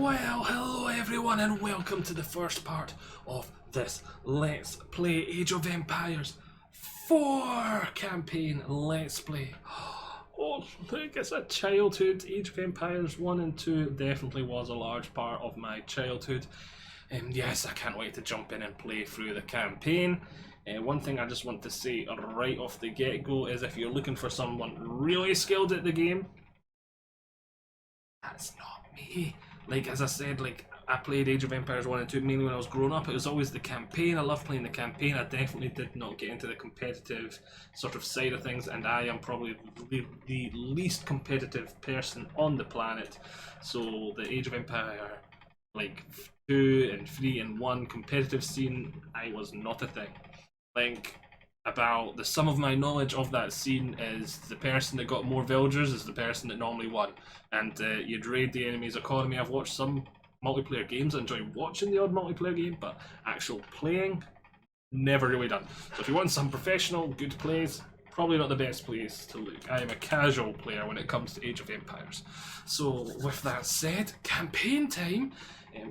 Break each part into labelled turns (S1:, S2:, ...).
S1: Well, hello everyone and welcome to the first part of this Let's Play Age of Empires 4 campaign Let's Play. Oh, look, it's a childhood. Age of Empires 1 and 2 definitely was a large part of my childhood. And yes, I can't wait to jump in and play through the campaign. One thing I just want to say right off the get-go is if you're looking for someone really skilled at the game, that's not me. Like, as I said, I played Age of Empires 1 and 2 mainly when I was growing up. It was always the campaign. I love playing the campaign. I definitely did not get into the competitive sort of side of things, and I am probably the least competitive person on the planet. So the Age of Empire, 2 and 3 and 1 competitive scene, I was not a thing. About the sum of my knowledge of that scene is the person that got more villagers is the person that normally won. And you'd raid the enemy's economy. I've watched some multiplayer games. I enjoy watching the odd multiplayer game, but actual playing, never really done. So if you want some professional, good plays, probably not the best place to look. I am a casual player when it comes to Age of Empires. So with that said, campaign time.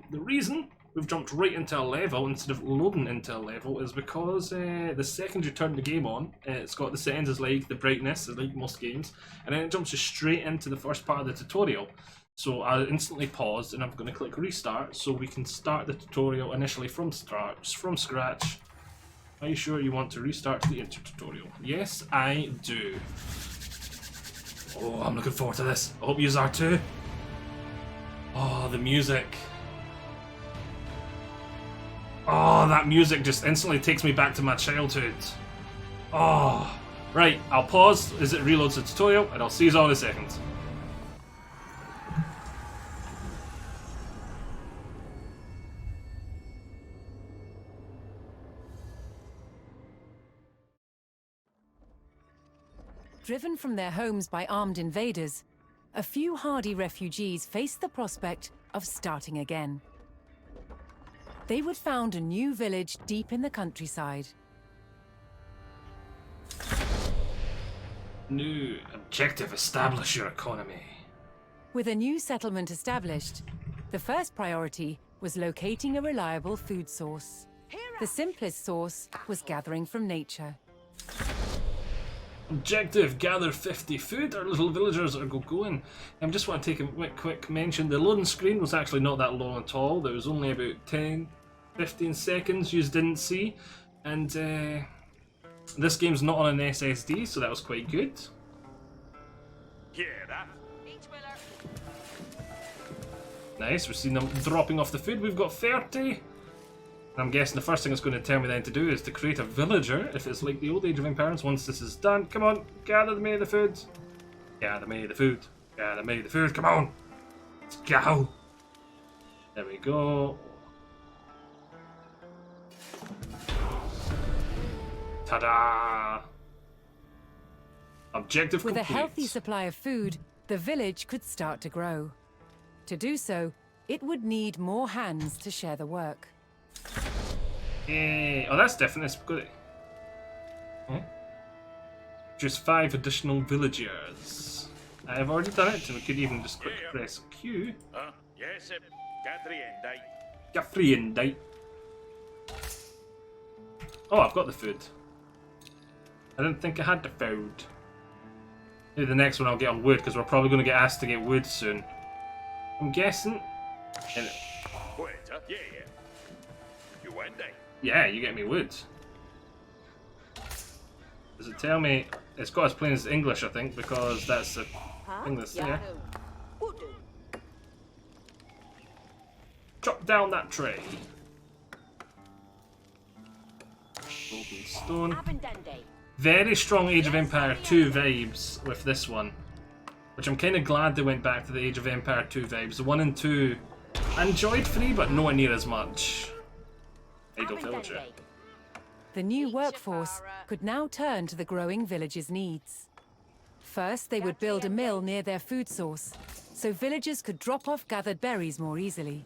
S1: The reason we've jumped right into a level instead of loading into a level is because the second you turn the game on, it's got the settings as like the brightness, like most games, and then it jumps you straight into the first part of the tutorial. So I instantly paused and I'm going to click restart so we can start the tutorial initially from scratch. Are you sure you want to restart the intro tutorial? Yes, I do. Oh, I'm looking forward to this. I hope you are too. Oh, the music. Oh, that music just instantly takes me back to my childhood. Oh, right, I'll pause as it reloads the tutorial, and I'll see you all in a second.
S2: Driven from their homes by armed invaders, a few hardy refugees faced the prospect of starting again. They would found a new village deep in the countryside.
S1: New objective: establish your economy.
S2: With a new settlement established, the first priority was locating a reliable food source. The simplest source was gathering from nature.
S1: Objective: gather 50 food. Our little villagers are going. I just want to take a quick mention. The loading screen was actually not that long at all. There was only about 10-15 seconds you didn't see, and this game's not on an SSD, so that was quite good. Nice, we've seen them dropping off the food. We've got 30. I'm guessing the first thing it's going to tell me then to do is to create a villager, if it's like the old Age of Empires. Once this is done, come on, gather me the food. Gather me the food. Gather me the food, come on. Let's go. There we go. Ta-da! Objective complete.
S2: With a healthy supply of food, the village could start to grow. To do so, it would need more hands to share the work.
S1: Oh, that's different. It's good. Huh? Just 5 additional villagers. I have already done it, and we could even just quick press Q.
S3: Yes,
S1: Gaffriendite. Oh, I've got the food. I didn't think I had the food. Maybe the next one I'll get on wood, because we're probably going to get asked to get wood soon. I'm guessing. Yeah, you get me wood. Does it tell me? It's got as plain as English, I think, because that's the thing that's there. Chop down that tree. Golden stone. Very strong Age of Empire 2 vibes with this one, which I'm kind of glad they went back to the Age of Empire 2 vibes. The 1 and 2, I enjoyed 3, but nowhere near as much. Idle villager.
S2: The new workforce could now turn to the growing village's needs. First, they would build a mill near their food source, so villagers could drop off gathered berries more easily.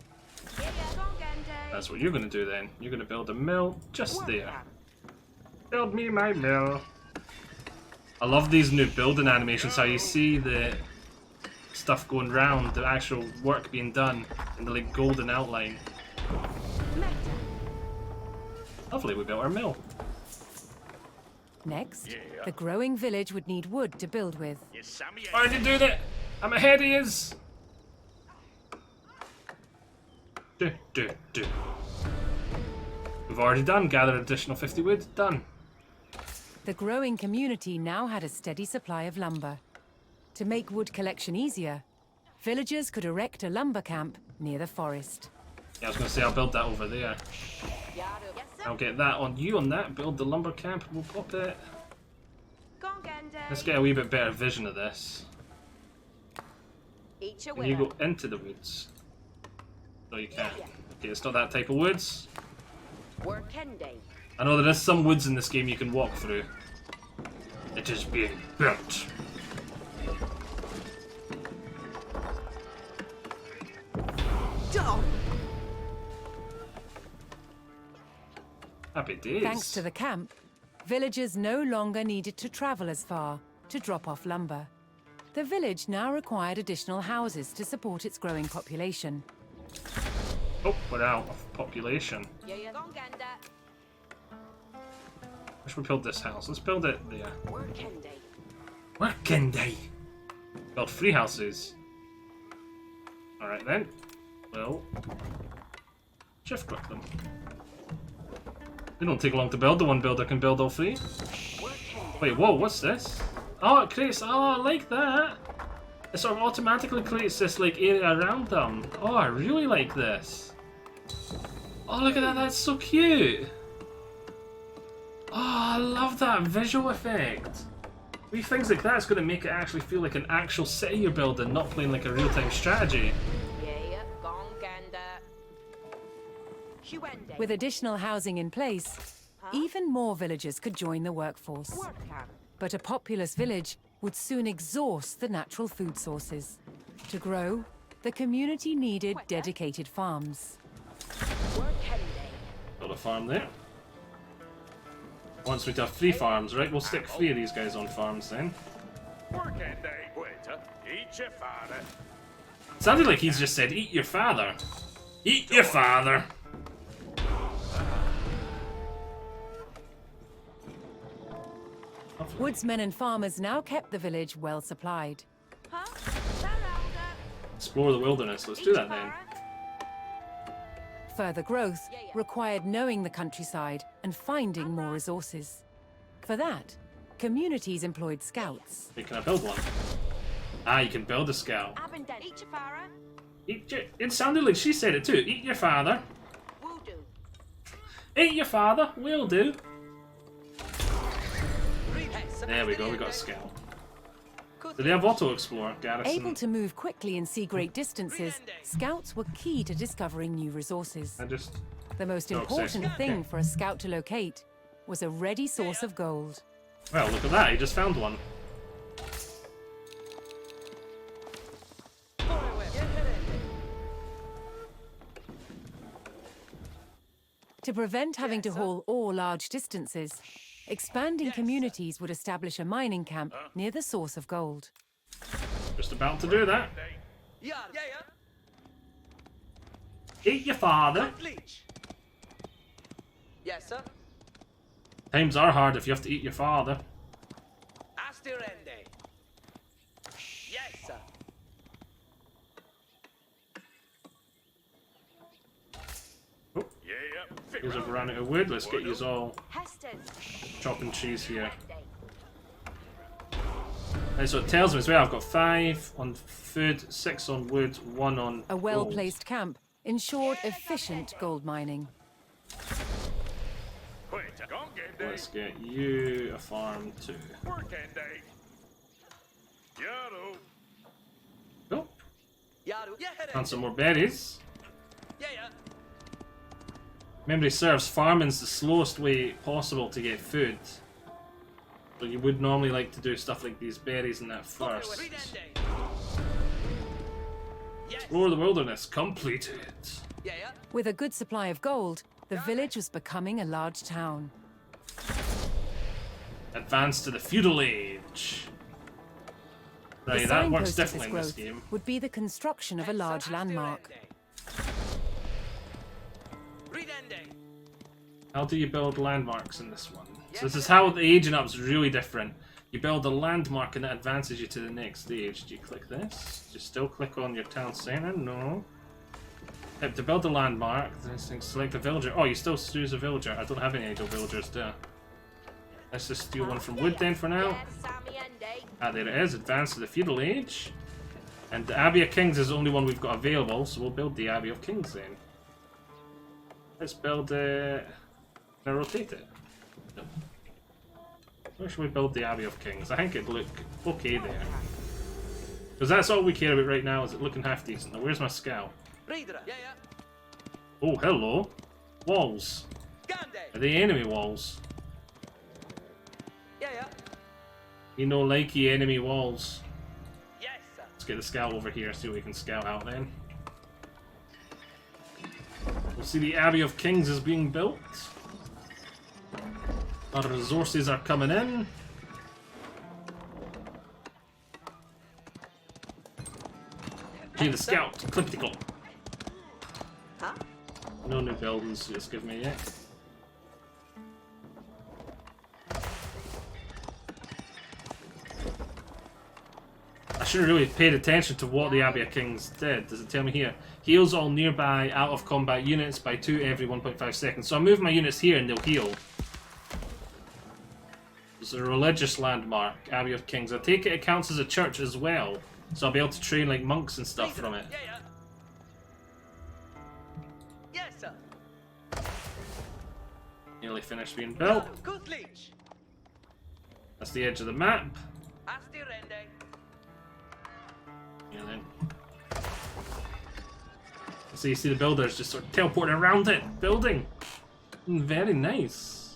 S1: That's what you're going to do then. You're going to build a mill just there. Build me my mill. I love these new building animations, how you see the stuff going round, the actual work being done in the like golden outline. Lovely, we built our mill.
S2: Next, the growing village would need wood to build with.
S1: Why did you do that? I'm ahead of yous. Do. We've already done. Gather additional 50 wood. Done.
S2: The growing community now had a steady supply of lumber. To make wood collection easier, villagers could erect a lumber camp near the forest.
S1: Yeah, I was going to say I'll build that over there. I'll get that on you on that. Build the lumber camp. We'll pop it. Let's get a wee bit better vision of this. Can you go into the woods? No, you can't. Okay, it's not that type of woods. I know there is some woods in this game you can walk through. It is being built. Happy days.
S2: Thanks to the camp, villagers no longer needed to travel as far to drop off lumber. The village now required additional houses to support its growing population.
S1: Oh, we're out of population. Where should we build this house? Let's build it there. Working day. Build 3 houses. Alright then. Well, shift click them. They don't take long to build. The one builder can build all 3. Wait, whoa, what's this? Oh, it creates. Oh, I like that. It sort of automatically creates this like area around them. Oh, I really like this. Oh, look at that. That's so cute. Oh, I love that visual effect. Wee things like that's going to make it actually feel like an actual city you're building, not playing like a real-time strategy.
S2: With additional housing in place, even more villagers could join the workforce. But a populous village would soon exhaust the natural food sources. To grow, the community needed dedicated farms.
S1: Got a farm there. Once we have 3 farms, right? We'll stick 3 of these guys on farms then. Sounded like he's just said, eat your father. Eat your father.
S2: Woodsmen and farmers now kept the village well supplied.
S1: Explore the wilderness. Let's do that then.
S2: Further growth required knowing the countryside and finding more resources. For that, communities employed scouts.
S1: Hey, can I build one? Ah, you can build a scout. It sounded like she said it too. Eat your father. Eat your father. Will do. There we go. We got a scout. Do they have auto explore, Garrison?
S2: Able to move quickly and see great distances, scouts were key to discovering new resources. The most important thing for a scout to locate was a ready source of gold.
S1: Well, look at that. He just found one.
S2: To prevent having to haul ore large distances, expanding communities would establish a mining camp near the source of gold.
S1: Just about to do that. Eat your father.
S3: Yes, sir.
S1: Times are hard if you have to eat your father.
S3: Yes, sir.
S1: Oh, here's a run out of wood. Let's get yous all chopping trees here. Right, so it tells me as well, I've got 5 on food, 6 on wood, 1 on
S2: A well-placed camp ensured efficient gold mining.
S1: Let's get you a farm too. Oh, and some more berries. Memory serves, farming's the slowest way possible to get food. So you would normally like to do stuff like these berries and that first. Explore the wilderness, completed.
S2: With a good supply of gold, the village was becoming a large town.
S1: Advance to the feudal age. Right,
S2: The
S1: that works
S2: signpost of this
S1: differently in this
S2: growth
S1: game.
S2: would be the construction of a large landmark.
S1: How do you build landmarks in this one? So this is how the aging up is really different. You build a landmark and that advances you to the next stage. Do you click this? Do you still click on your town center? No. Yep, to build a landmark, this thing, select a villager. Oh, you still choose a villager. I don't have any idle villagers, do I? Let's just steal one from wood then for now. Ah, there it is. Advance to the feudal age. And the Abbey of Kings is the only one we've got available, so we'll build the Abbey of Kings then. Let's build can I rotate it? No. Where should we build the Abbey of Kings? I think it'd look okay there. Because that's all we care about right now, is it looking half decent. Now where's my scout? Oh, hello. Walls. Are they enemy walls? You know, likey enemy walls. Let's get the scout over here, see what we can scout out then. We'll see the Abbey of Kings is being built. Our resources are coming in. Okay, the scout, cliptical. No new buildings, just give me yet. I should have really paid attention to what the Abbey of Kings did. Does it tell me here? Heals all nearby out of combat units by 2 every 1.5 seconds. So I move my units here and they'll heal. It's a religious landmark, Abbey of Kings. I take it counts as a church as well. So I'll be able to train like monks and stuff from it. Nearly finished being built. That's the edge of the map. Yeah, then. So you see the builders just sort of teleporting around it, building. Very nice.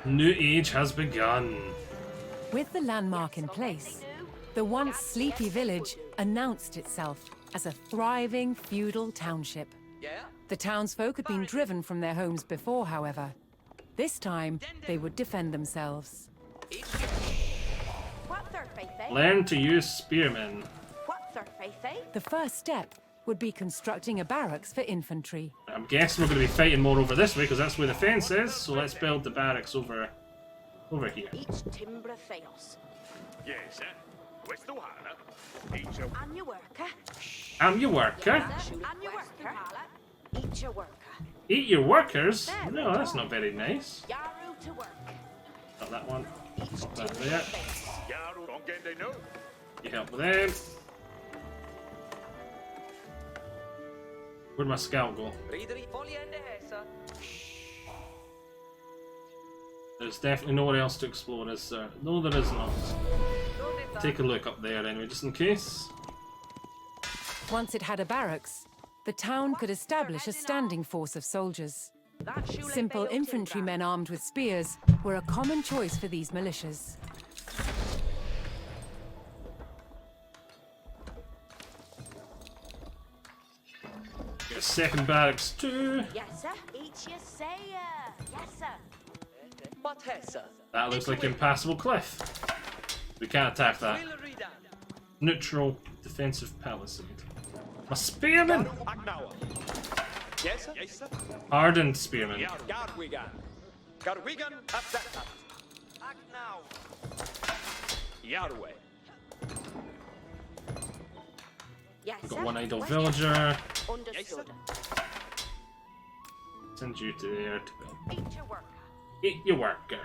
S1: New age has begun.
S2: With the landmark in place, the once sleepy village announced itself as a thriving feudal township. The townsfolk had been driven from their homes before, however. This time, they would defend themselves.
S1: Learn to use spearmen.
S2: The first step would be constructing a barracks for infantry.
S1: I'm guessing we're going to be fighting more over this way because that's where the fence is. So let's build the barracks over here. I'm your worker. Eat your workers? No, that's not very nice. Not that one. Not that there. You help with them. Where'd my scout go? There's definitely nowhere else to explore, is there? No, there is not. Take a look up there anyway, just in case.
S2: Once it had a barracks, the town could establish a standing force of soldiers. Simple infantrymen armed with spears were a common choice for these militias.
S1: Get a second barracks too.
S3: Yes, sir. Each you say, yes, sir.
S1: That looks like an impassable cliff. We can't attack that. Neutral defensive palisade. My spearman!
S4: Yes, sir.
S1: Hardened spearman.
S3: Yes,
S1: We've
S3: sir.
S1: got one idle villager.
S3: Understood.
S1: Send you to there to build.
S3: Eat your worker.
S1: Eat your worker.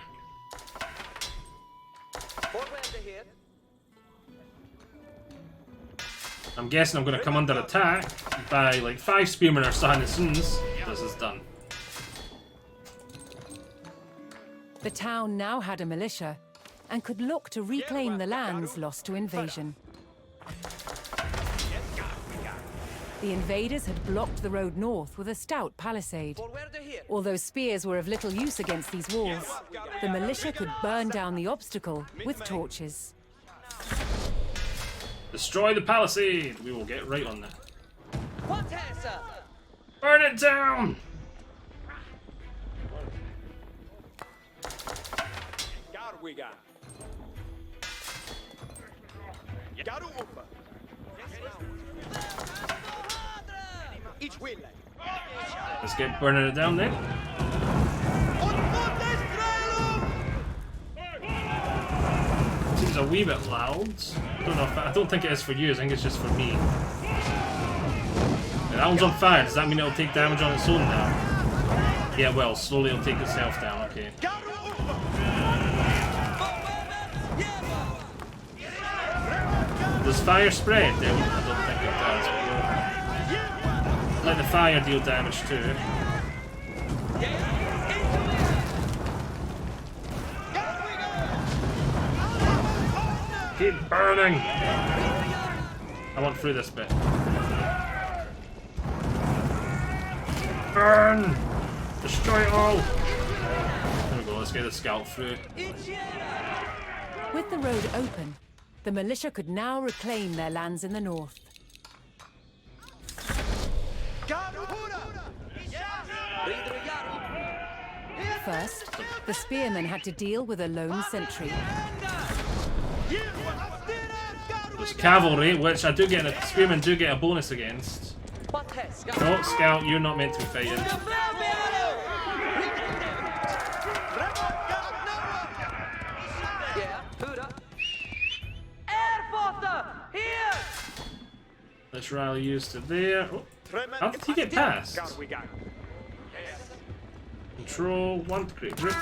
S1: I'm guessing I'm going to come under attack by like 5 spearmen or something as soon as this is done.
S2: The town now had a militia and could look to reclaim the lands lost to invasion. The invaders had blocked the road north with a stout palisade. Although spears were of little use against these walls, the militia could burn down the obstacle with torches.
S1: Destroy the palisade! We will get right on that. Burn it down!
S4: we got? Got up. Each will.
S1: Let's get burning it down then. Seems a wee bit loud. I don't think it is for you. I think it's just for me. Yeah, that one's on fire. Does that mean it'll take damage on its own now? Yeah, well, slowly it'll take itself down. Okay. Does fire spread? I don't think it does. Let the fire deal damage too. Keep burning! I want through this bit. Burn! Destroy it all! There we go, let's get the scout through.
S2: With the road open, the militia could now reclaim their lands in the north. First, the spearmen had to deal with a lone sentry.
S1: There's cavalry, which I do get a spearmen do get a bonus against. No, scout, you're not meant to be fighting. Let's rally use to there. Oh, how did he get past? Control, one to create grip.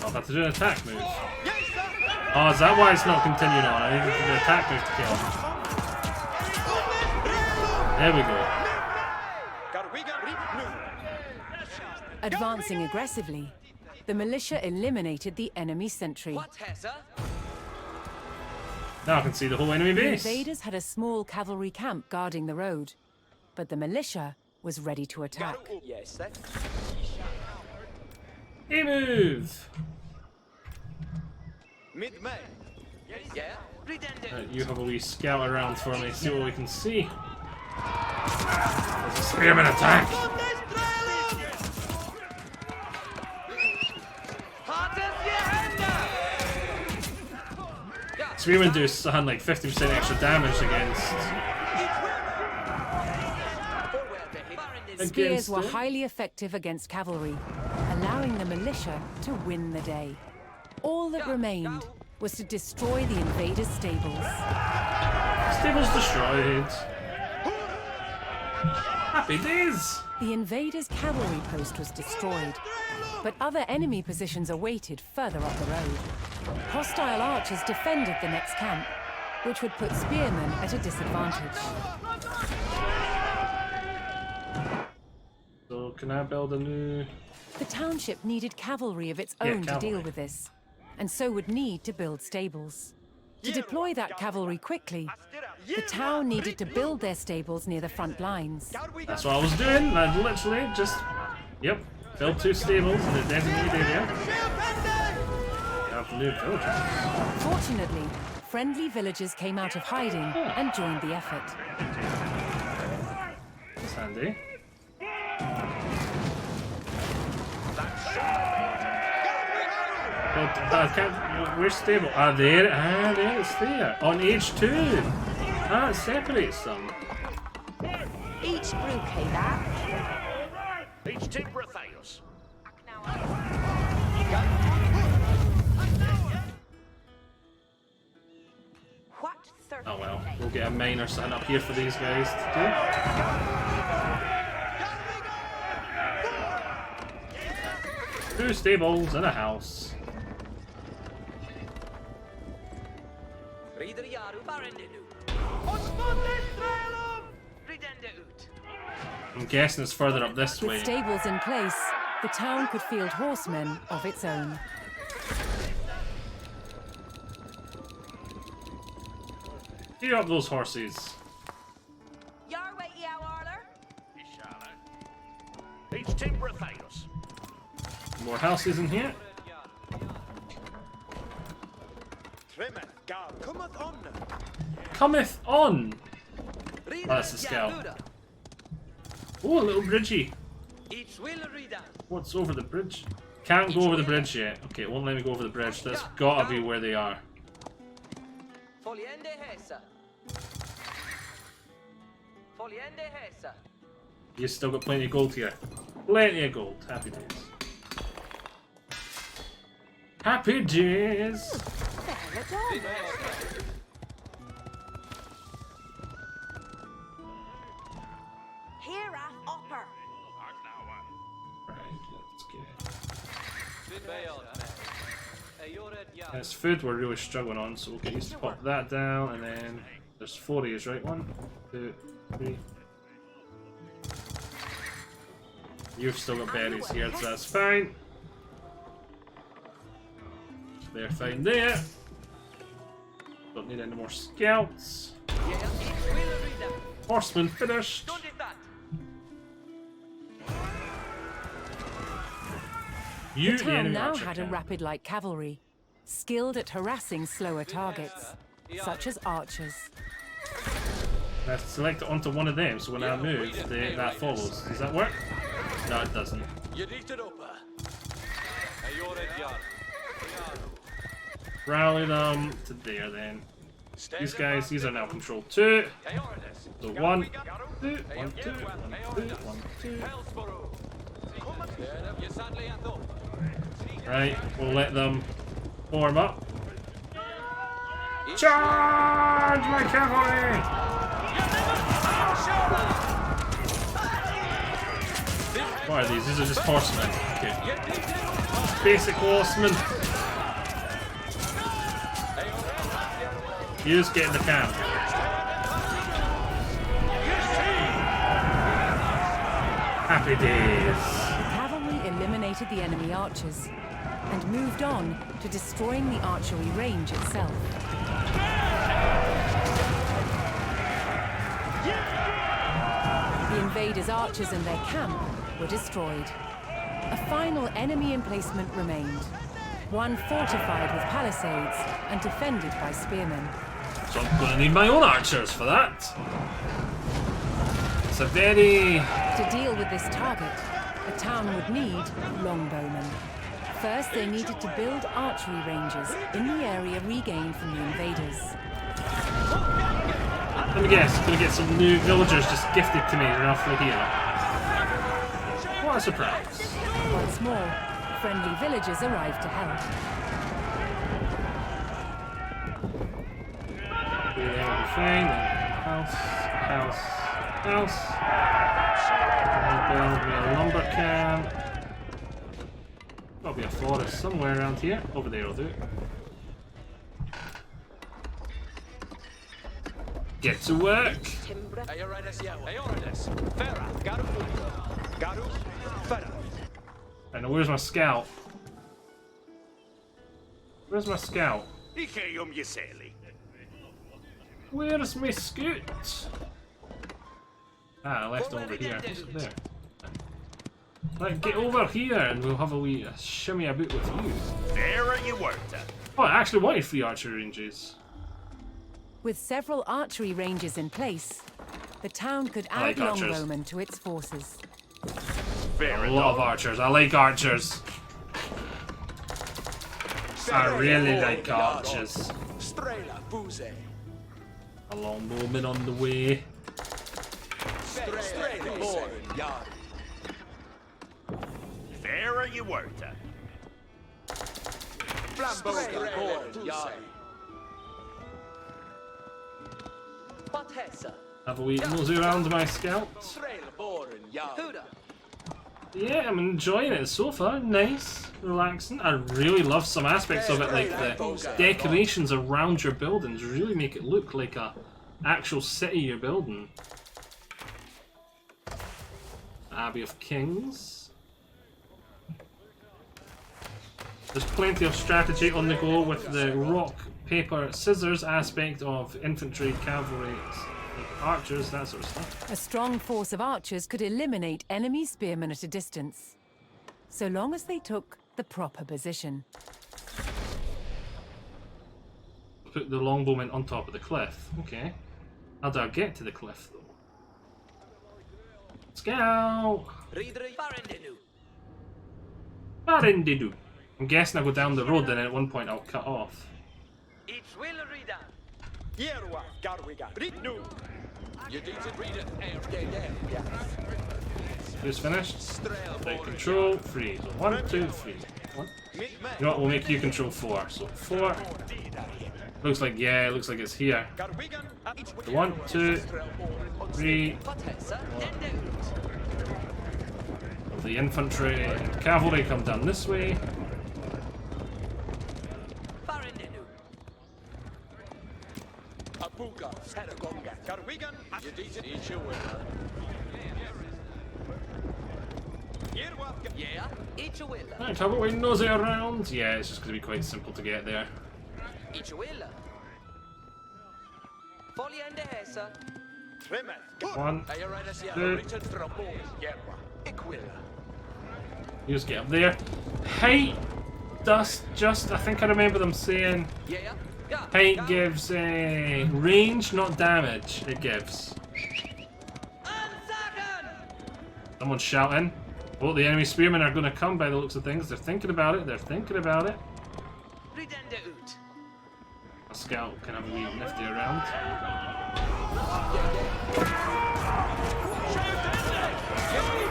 S1: I'll have to do an attack move. Oh, is that why it's not continuing on? I need to do the attack move to kill him. There we go.
S2: Advancing aggressively, the militia eliminated the enemy sentry.
S1: Now I can see the whole enemy
S2: The
S1: base.
S2: invaders had a small cavalry camp guarding the road, but the militia was ready to attack.
S1: Hey, move!
S4: Mid-May.
S1: You have a wee scout around for me, see what we can see. There's a spearman attack! Spearmen do something like 50% extra damage
S2: Spears were
S1: it.
S2: highly effective against cavalry, allowing the militia to win the day. All that remained was to destroy the invaders' stables.
S1: Stables destroyed. Happy days!
S2: The invaders' cavalry post was destroyed, but other enemy positions awaited further up the road. Hostile archers defended the next camp, which would put spearmen at a disadvantage.
S1: So can I build a new...
S2: The township needed cavalry of its own to deal with this, and so would need to build stables. To deploy that cavalry quickly, the town needed to build their stables near the front lines.
S1: That's what I was doing. I literally just... Yep. Build 2 stables in a designated area. Have new villagers.
S2: Fortunately, friendly villagers came out of hiding and joined the effort.
S1: That's handy. Well, I can't... Where's stable? Ah, there. Ah, there. It's there. On H2. Ah, it separates them.
S3: Each brookie that.
S4: Each timber fails.
S3: What 30
S1: Oh well, we'll get a miner set up here for these guys to do. 2 stables and a house. I'm guessing it's further up this way.
S2: With stables in place, the town could field horsemen of its own.
S1: Gear up those horses.
S3: Your way, yeah, Arler.
S4: Each timber fails.
S1: More houses in here.
S4: Trimmer, Gar, cometh on.
S1: Cometh on! Oh, that's the scout. Oh, a little bridgey. What's over the bridge? Can't go over the bridge yet. Okay, it won't let me go over the bridge. That's gotta be where they are. You still got plenty of gold here. Plenty of gold. Happy days. Happy days!
S3: Here at upper.
S1: Right, let's get... It's food we're really struggling on, so we'll get used to pop that down, and then there's 4 of these, right? 1, 2, 3. You've still got berries here, so that's fine. They're fine there. Don't need any more scouts. Horseman finished.
S2: The town now had a rapid light cavalry, skilled at harassing slower targets, such as archers.
S1: Let's select it onto one of them, so when I move, that follows. Does that work? No, it doesn't. Rally them to there then. These guys, these are now control 2. So 1, 2, 1, 2, 1, 2, 1, 2. Right, we'll let them form up. Charge my cavalry! What are these? These are just horsemen. Okay. Basic horsemen. You just get in the camp. Happy days.
S2: The cavalry eliminated the enemy archers and moved on to destroying the archery range itself. The invaders' archers and their camp were destroyed. A final enemy emplacement remained, one fortified with palisades and defended by spearmen.
S1: So I'm going to need my own archers for that. It's a very...
S2: To deal with this target, the town would need longbowmen. First, they needed to build archery ranges in the area regained from the invaders.
S1: Let me guess, I'm going to get some new villagers just gifted to me roughly here. What a surprise.
S2: Once more, friendly villagers arrived to help.
S1: There will be fine. House, house, house. Build me a lumber camp. There'll be a forest somewhere around here. Over there will do. Get to work. I know, where's my scout? Where's my scout? Where's my scout? Ah, I left it over here. What's it there? Right, get over here and we'll have a wee shimmy about with you.
S4: There you were.
S1: Oh, I actually wanted 3 archery ranges.
S2: With several archery ranges in place, the town could
S1: I
S2: add
S1: like archers.
S2: longbowmen to its forces.
S1: A lot of archers. I like archers. I really like archers. A longbowman on the way.
S4: There you were.
S1: Have a wee nosy around my scout. Yeah, I'm enjoying it so far. Nice, relaxing. I really love some aspects of it, like the decorations around your buildings really make it look like a actual city you're building. Abbey of Kings. There's plenty of strategy on the go with the rock, paper, scissors aspect of infantry, cavalry, like archers, that sort of stuff.
S2: A strong force of archers could eliminate enemy spearmen at a distance, so long as they took the proper position.
S1: put the longbowmen on top of the cliff. Okay. How do I get to the cliff though? Let's go! Farindidoo. I'm guessing I go down the road and then at one point I'll cut off. Who's finished? Right, control 3. So 1, 2, 3. One. You know what? We'll make you control 4. So 4. Looks like, yeah, it looks like it's here. So 1, 2, 3. The infantry and cavalry come down this way. Right, how about we nosy around? Yeah, it's just going to be quite simple to get there. One, two. You just get up there. Height does just, I think I remember them saying, height gives range, not damage. It gives. Someone's shouting. Oh, the enemy spearmen are going to come by the looks of things. They're thinking about it. They're thinking about it. A scout can have a wee nifty around.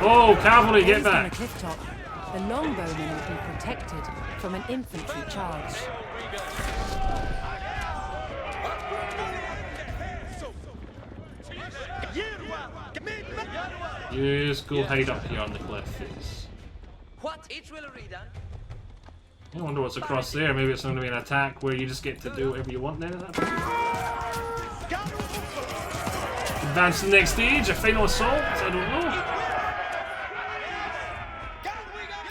S1: Oh, cavalry, get back!
S2: On the cliff top, the longbowmen will be protected from an infantry charge.
S1: You just go hide up here on the cliff. I wonder what's across there. Maybe it's going to be an attack where you just get to do whatever you want then at that point. Advance to the next stage, a final assault? I don't know.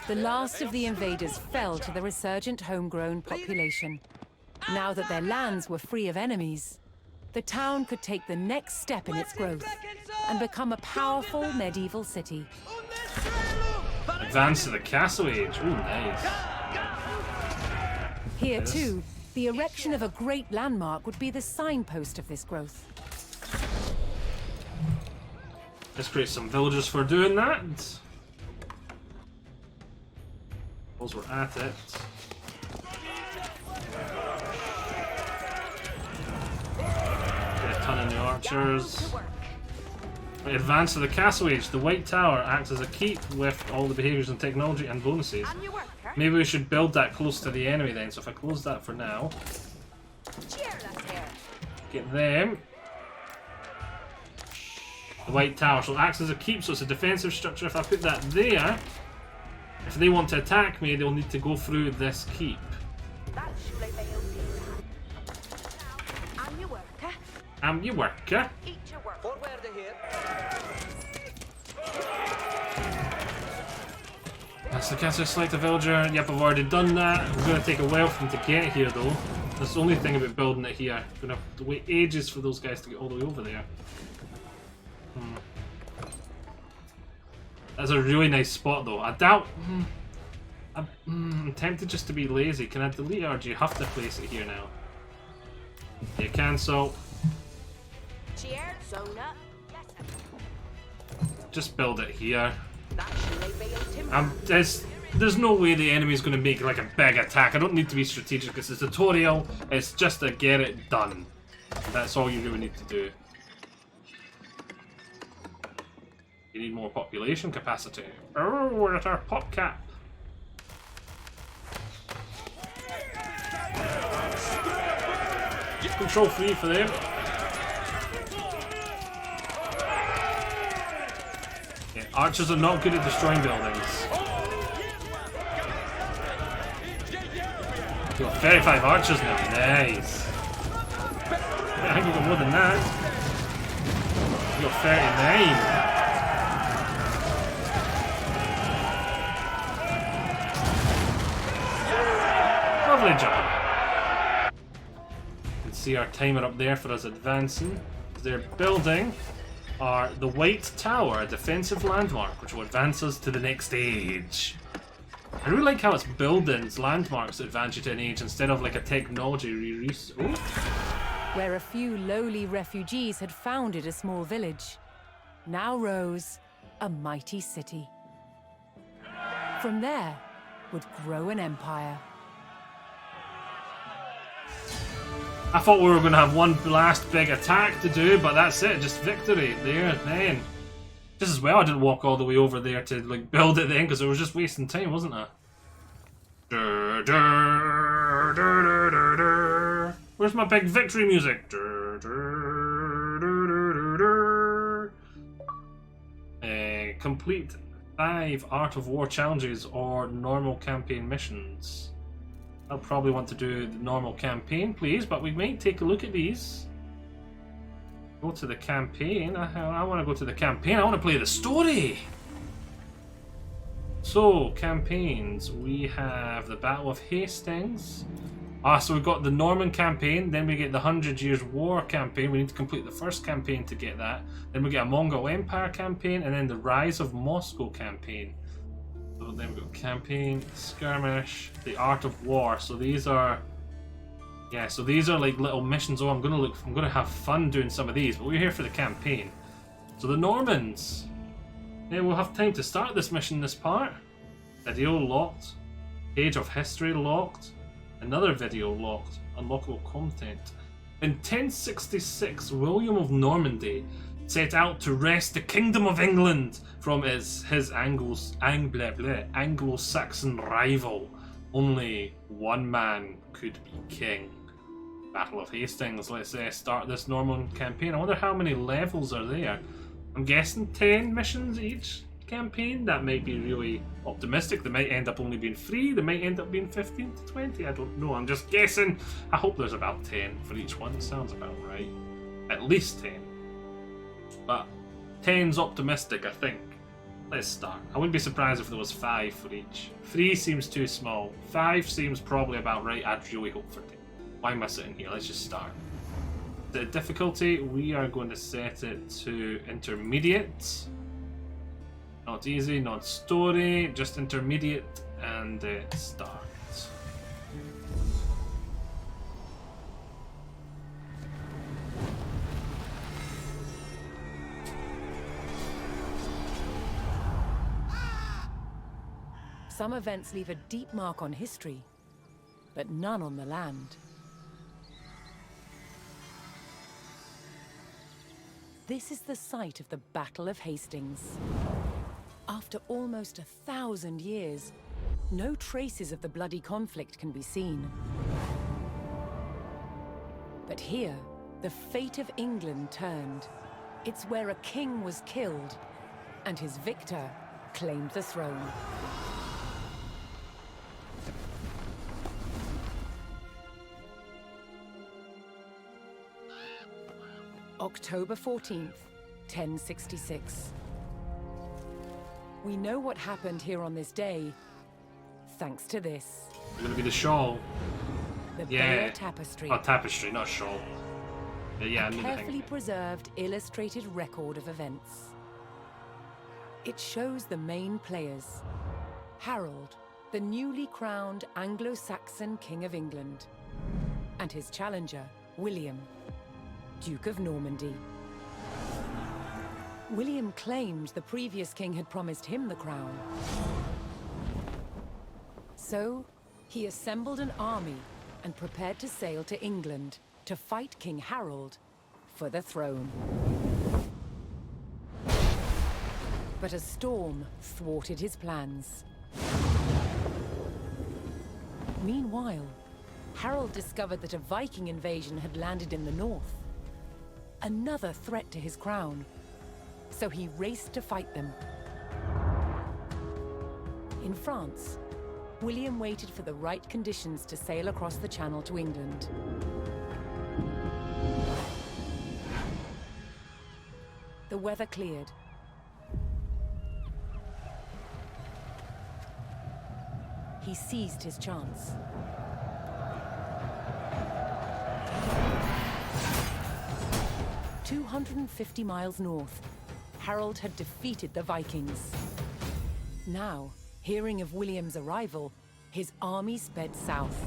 S2: The last of the invaders fell to the resurgent homegrown population. Now that their lands were free of enemies, the town could take the next step in its growth and become a powerful medieval city.
S1: Advance to the castle age. Ooh, nice.
S2: Here too, the erection of a great landmark would be the signpost of this growth.
S1: Let's create some villagers for doing that. Whilst we're at it. Get a ton of new archers. Advance to the castle age. The White Tower acts as a keep with all the behaviours and technology and bonuses. Maybe we should build that close to the enemy then. So if I close that for now, get them. The White Tower. So it acts as a keep, so it's a defensive structure. If I put that there, if they want to attack me, they'll need to go through this keep. I'm your worker. That's the castle. Select a villager. Yep, I've already done that. It's going to take a while for them to get here though. That's the only thing about building it here. We're going to have to wait ages for those guys to get all the way over there. That's a really nice spot though. I doubt... I'm tempted just to be lazy. Can I delete it or do you have to place it here now? Yeah, cancel. Just build it here. There's no way the enemy's going to make like a big attack. I don't need to be strategic. It's a tutorial. It's just to get it done. That's all you really need to do. You need more population capacity. Oh, we're at our pop cap. Control 3 for them. Yeah, archers are not good at destroying buildings. We've got 35 archers now. Nice. Yeah, I think we've got more than that. We've got 39. Lovely job. You can see our timer up there for us advancing. They're building the White Tower, a defensive landmark, which will advance us to the next stage. I really like how it's buildings, landmarks that advance you to an age instead of like a technology re-use. Oh.
S2: Where a few lowly refugees had founded a small village, now rose a mighty city. From there would grow an empire.
S1: I thought we were going to have one last big attack to do, but that's it, just victory there then. Just as well I didn't walk all the way over there to like build it then, because it was just wasting time, wasn't it? Where's my big victory music? Complete 5 Art of War challenges or normal campaign missions. I'll probably want to do the normal campaign, please, but we might take a look at these. Go to the campaign. I want to go to the campaign. I want to play the story. So, campaigns. We have the Battle of Hastings. So we've got the Norman campaign, then we get the 100 Years' War campaign. We need to complete the first campaign to get that. Then we get a Mongol Empire campaign, and then the Rise of Moscow campaign. So then we've got campaign, skirmish, the Art of War. So these are... Yeah, so these are like little missions. Oh, I'm gonna have fun doing some of these, but we're here for the campaign. So the Normans. Yeah, we'll have time to start this mission this part. Video locked. Page of history locked. Another video locked. Unlockable content. In 1066, William of Normandy set out to wrest the Kingdom of England from his Anglo-Saxon rival. Only one man could be king. Battle of Hastings. Let's start this Norman campaign. I wonder how many levels are there. I'm guessing 10 missions each campaign. That might be really optimistic. They might end up only being 3. They might end up being 15 to 20. I don't know. I'm just guessing. I hope there's about 10 for each one. Sounds about right. At least 10. But 10's optimistic, I think. Let's start. I wouldn't be surprised if there was 5 for each. 3 seems too small. 5 seems probably about right. I'd really hope for 10. Why am I sitting here? Let's just start. The difficulty, we are going to set it to intermediate. Not easy, not story, just intermediate, and start.
S2: Some events leave a deep mark on history, but none on the land. This is the site of the Battle of Hastings. After almost 1,000 years, no traces of the bloody conflict can be seen. But here, the fate of England turned. It's where a king was killed, and his victor claimed the throne. October 14th, 1066. We know what happened here on this day, thanks to this.
S1: It's gonna be the shawl.
S2: The Bear Tapestry.
S1: Oh, tapestry, not shawl. Yeah,
S2: A carefully preserved, illustrated record of events. It shows the main players. Harold, the newly crowned Anglo-Saxon King of England, and his challenger, William, Duke of Normandy. William claimed the previous king had promised him the crown. So, he assembled an army and prepared to sail to England to fight King Harold for the throne. But a storm thwarted his plans. Meanwhile, Harold discovered that a Viking invasion had landed in the north. Another threat to his crown. So he raced to fight them. In France, William waited for the right conditions to sail across the Channel to England. The weather cleared. He seized his chance. "250 miles north, Harold had defeated the Vikings. Now, Hearing of William's arrival, his army sped south.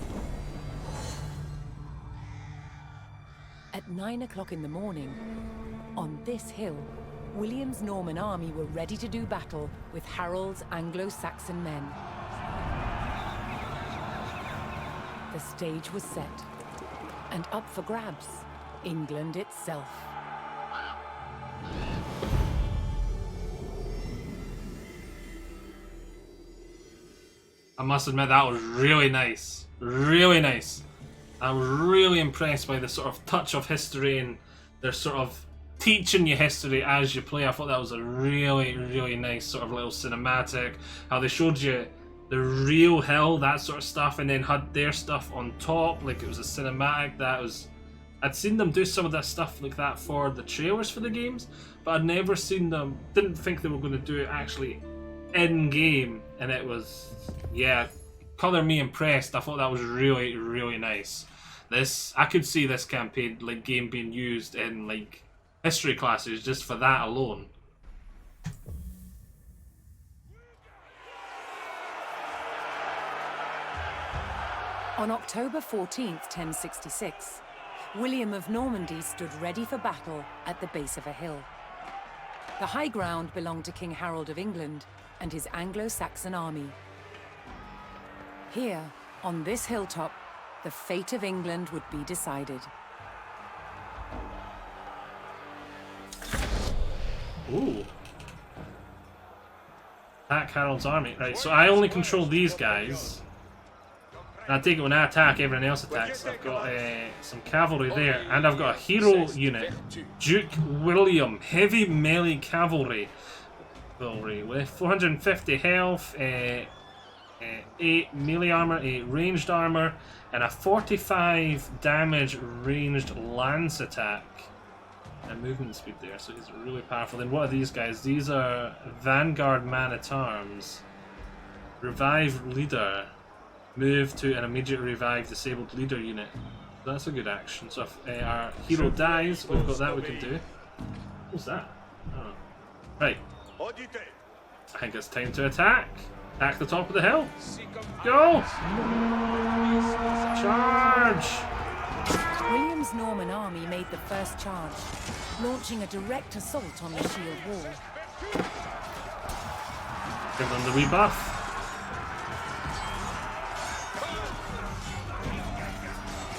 S2: At 9 o'clock in the morning, on this hill, William's Norman army were ready to do battle with Harold's Anglo-Saxon men. The stage was set, and up for grabs, England itself.
S1: I must admit that was really nice. Really nice. I was really impressed by the sort of touch of history and their sort of teaching you history as you play. I thought that was a really, really nice sort of little cinematic. How they showed you the real hill, that sort of stuff, and then had their stuff on top, like it was a cinematic. That was... I'd seen them do some of that stuff like that for the trailers for the games, but I'd never seen them, didn't think they were going to do it actually in-game, and it was, yeah, colour me impressed. I thought that was really, really nice. I could see this campaign, like, game being used in, like, history classes just for that alone.
S2: On October 14th, 1066, William of Normandy stood ready for battle at the base of a hill. The high ground belonged to King Harold of England and his Anglo-Saxon army. Here, on this hilltop, the fate of England would be decided.
S1: Ooh. Attack Harold's army. Right, so I only control these guys. And I take it when I attack, everyone else attacks. I've got some cavalry there, and I've got a hero unit. Duke William, heavy melee cavalry. With 450 health, 8 melee armor, 8 ranged armor, and a 45 damage ranged lance attack. And movement speed there, so he's really powerful. Then what are these guys? These are Vanguard Man-at-Arms. Revive Leader. Move to an immediate revive disabled leader unit. That's a good action. So if our hero dies, we've got that we can do. What's that? Oh. Right. I think it's time to attack. Attack the top of the hill. Go! Charge!
S2: William's Norman army made the first charge, launching a direct assault on the shield wall.
S1: Give them the wee buff.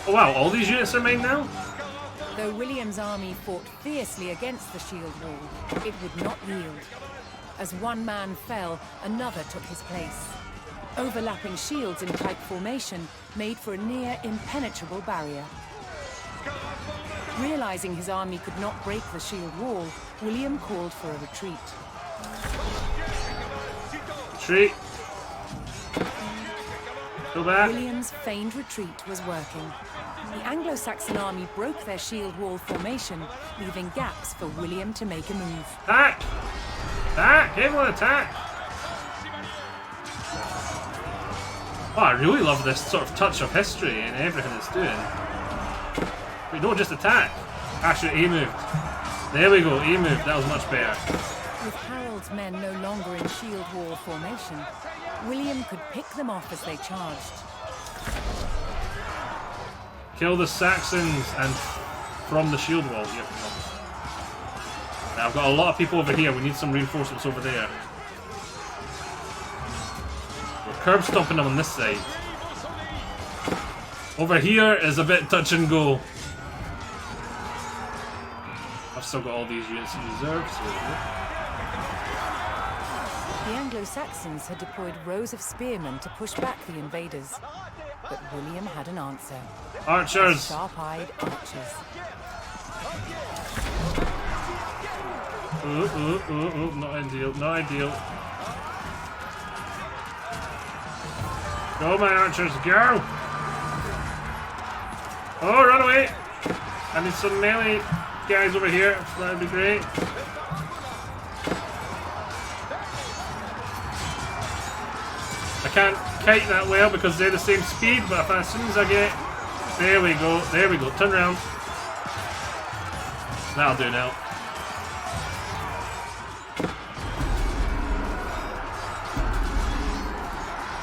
S1: Oh wow, all these units are mine now?
S2: Though William's army fought fiercely against the shield wall, it would not yield. As one man fell, another took his place. Overlapping shields in tight formation made for a near impenetrable barrier. Realizing his army could not break the shield wall, William called for a retreat.
S1: Retreat. Go back.
S2: William's feigned retreat was working. The Anglo-Saxon army broke their shield wall formation, leaving gaps for William to make a move.
S1: Attack! Attack! Everyone attack! Oh, I really love this sort of touch of history in everything it's doing. We don't just attack. Actually, A moved. There we go, A moved. That was much better.
S2: With Harold's men no longer in shield wall formation, William could pick them off as they charged.
S1: Kill the Saxons and from the shield wall. Yep. Now, I've got a lot of people over here. We need some reinforcements over there. We're curb stomping them on this side. Over here is a bit touch and go. I've still got all these units in reserve, so
S2: The Anglo-Saxons had deployed rows of spearmen to push back the invaders, but William had an answer.
S1: Archers!
S2: Sharp-eyed archers.
S1: Not ideal, not ideal. Go, my archers, go! Oh, run away! I need some melee guys over here, that would be great. I can't kite that well because they're the same speed, but if as soon as I get... There we go, turn around. That'll do now.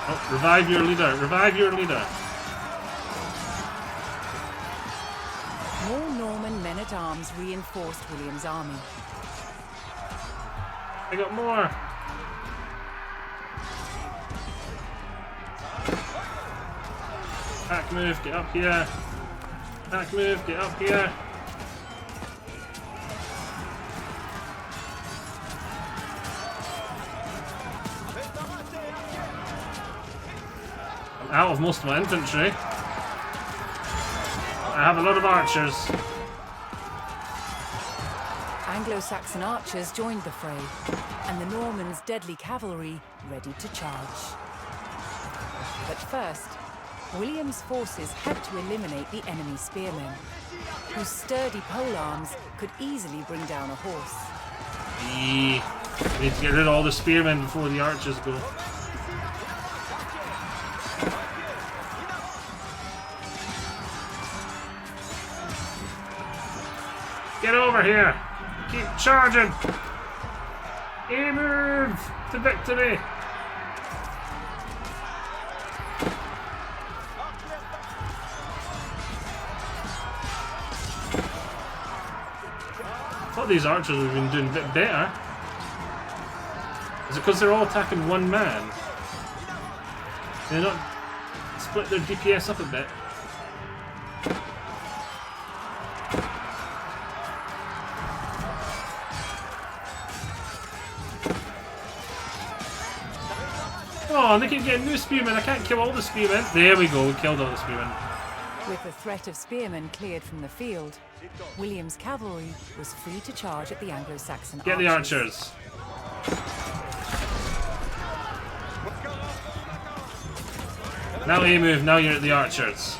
S1: Oh, revive your leader. Revive your leader.
S2: More Norman men-at-arms reinforced William's army.
S1: I got more. Attack move, get up here. Attack move, get up here. I'm out of most of my infantry. I have a lot of archers.
S2: Anglo-Saxon archers joined the fray, and the Normans' deadly cavalry ready to charge. But first, William's forces had to eliminate the enemy spearmen, whose sturdy polearms could easily bring down a horse.
S1: We need to get rid of all the spearmen before the archers go. Get over here! Keep charging! Move to victory! I thought these archers would have been doing a bit better. Is it because they're all attacking one man? They not split their DPS up a bit? Oh, and they keep getting new spearmen. I can't kill all the spearmen. There we go, we killed all the spearmen.
S2: With the threat of spearmen cleared from the field, William's cavalry was free to charge at the Anglo-Saxon archers.
S1: Get the archers. Now you move, now you're at the archers.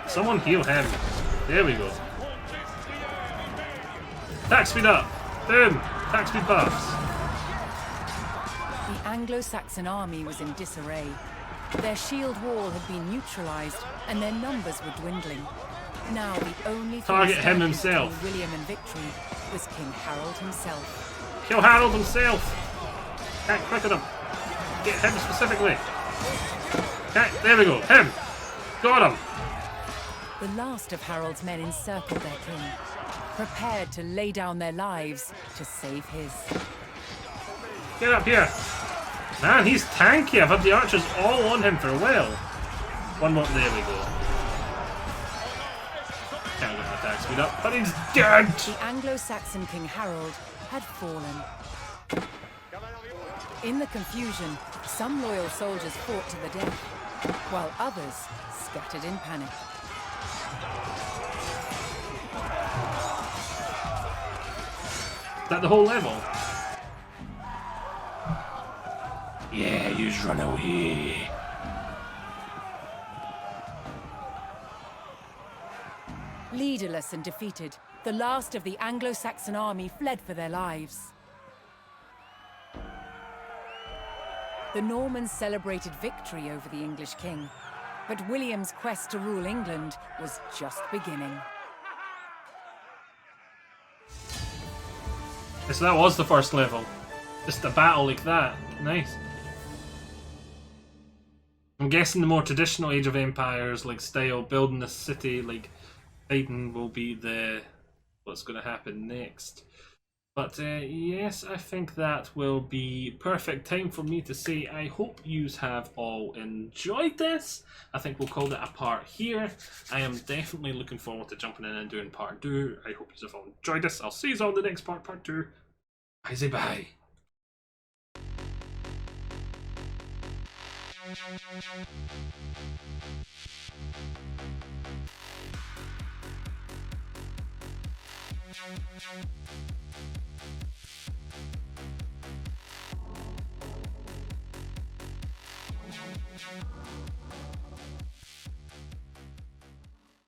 S1: Someone heal him. There we go. Attack speed up. Boom. Attack speed buffs.
S2: The Anglo-Saxon army was in disarray. Their shield wall had been neutralized, and their numbers were dwindling. Now the only thing
S1: Target him
S2: standing
S1: himself.
S2: between William and victory was King Harold himself.
S1: Kill Harold himself. Can't click at him. Get him specifically. Okay, there we go. Him. Got him.
S2: The last of Harold's men encircled their king, prepared to lay down their lives to save his.
S1: Get up here. Man, he's tanky. I've had the archers all on him for a while. One more. There we go. Can't get my attack speed up, but he's dead.
S2: The Anglo-Saxon King Harold had fallen. In the confusion, some loyal soldiers fought to the death, while others scattered in panic.
S1: Is that the whole level? Yeah, you run away.
S2: Leaderless and defeated, the last of the Anglo-Saxon army fled for their lives. The Normans celebrated victory over the English king, but William's quest to rule England was just beginning.
S1: So that was the first level. Just a battle like that. Nice. I'm guessing the more traditional Age of Empires like style, building the city, like fighting, will be the what's going to happen next. But yes, I think that will be perfect time for me to say I hope you have all enjoyed this. I think we'll call it a part here. I am definitely looking forward to jumping in and doing part 2. I hope you have all enjoyed this. I'll see you all in the next part 2. Bye, say bye.